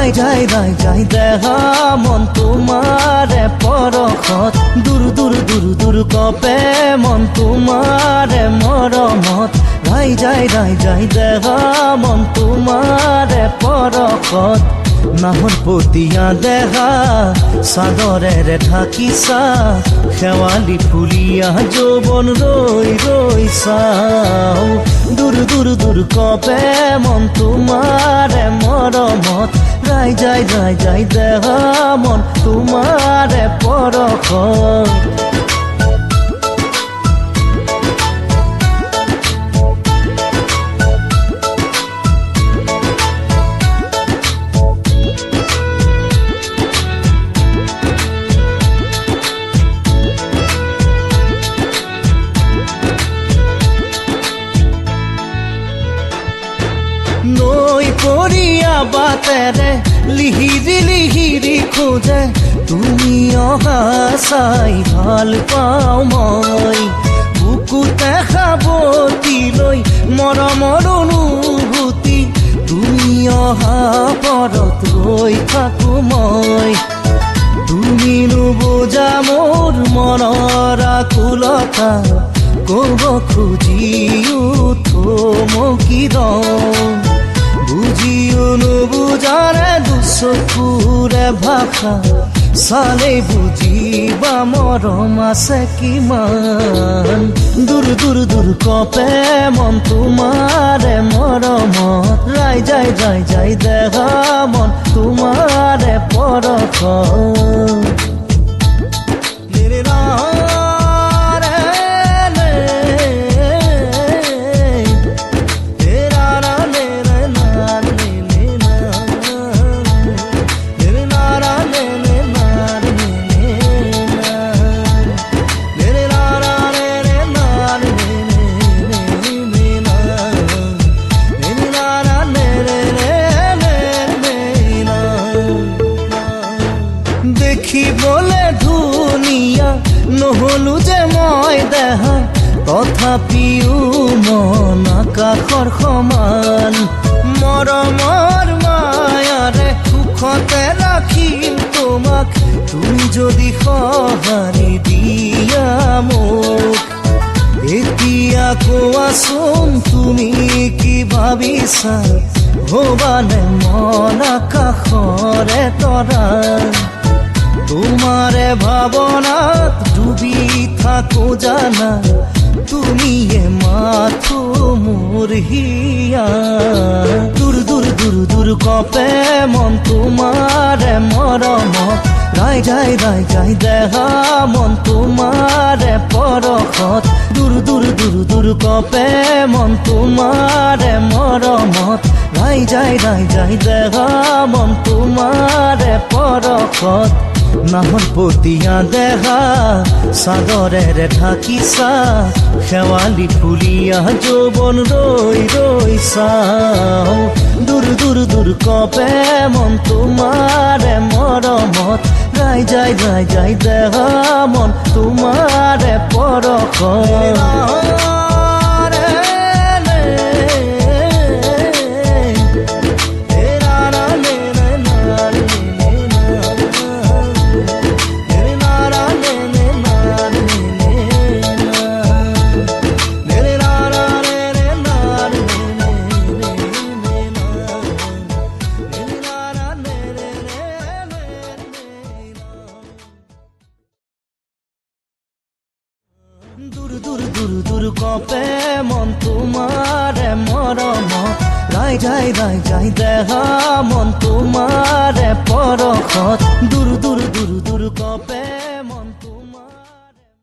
ৰাই যাই দেহা মন তোমাৰে পৰখত দূৰ দূৰ দূৰ দূৰ কপে মন তোমাৰে মৰমত ৰাই যাই দেহা মন তোমাৰে পৰখত নাহৰ পতিয়া দেহা চাদৰেৰে ঢাকিছা শেৱালি ফুলিয়া যৌৱন ৰৈ ৰৈ চাও দূৰ দূৰ দূৰ কপে মন তোমাৰে মৰমত ৰাই যাই দেহা মন তোমাৰে পৰখত নৈ পৰিয়া বাটেৰে লিহিৰি খোজে তুমি অহা চাই ভাল পাওঁ মই বুকুতে সাৱটি লৈ মৰমৰ অনুভূতি তুমি অহা পৰত ৰৈ থাকো মই তুমি নুবুজা মোৰ মনৰ আকুলতা ক'ব খুজিও থমকি বুঝিও নুবুজাৰে দুচকুৰে ভাষা চালে বুজিবা মৰম আছে কিমান দূৰ দূৰ দূৰ কপে মন তোমাৰে মৰমত ৰাই যাই দেহা মন তোমাৰে পৰখত দেখিবলে ধুনীয়া নহলো যে মই দেহা তথাপিও মন আকাশৰ সমান মৰমৰ মায়াৰে সুখতে ৰাখিম তোমাক তুমি যদি সঁহাৰি দিয়া মোক এতিয়া কোৱাচোন তুমি কি ভাবিছা হবানে মন আকাশৰে তৰা তোমাৰে ভাবনাত ডুবি থাকো জানা তুমিয়ে মাথো মোৰ হিয়া দূৰ দূৰ দূৰ দূৰ কপে মন তোমাৰে মৰমত ৰাই যাই দেহা মন তোমাৰে পৰখত দূৰ দূৰ দূৰ দূৰ কপে মন তোমাৰে মৰমত ৰাই যাই দেহা মন তোমাৰে পৰখত নাহৰ পতিয়া দেহা চাদৰেৰে ঢাকিছা শেৱালি ফুলিয়া যৌৱন ৰৈ ৰৈ চাও দূৰ দূৰ দূৰ কপে মন তোমাৰে মৰমত ৰাই যাই দেহা মন তোমাৰে পৰখত দূৰ দূৰ দূৰ দূৰ কপে মন তোমাৰে মৰমত ৰাই যাই দেহা মন তোমাৰে পৰখত দূৰ দূৰ দূৰ দূৰ কপে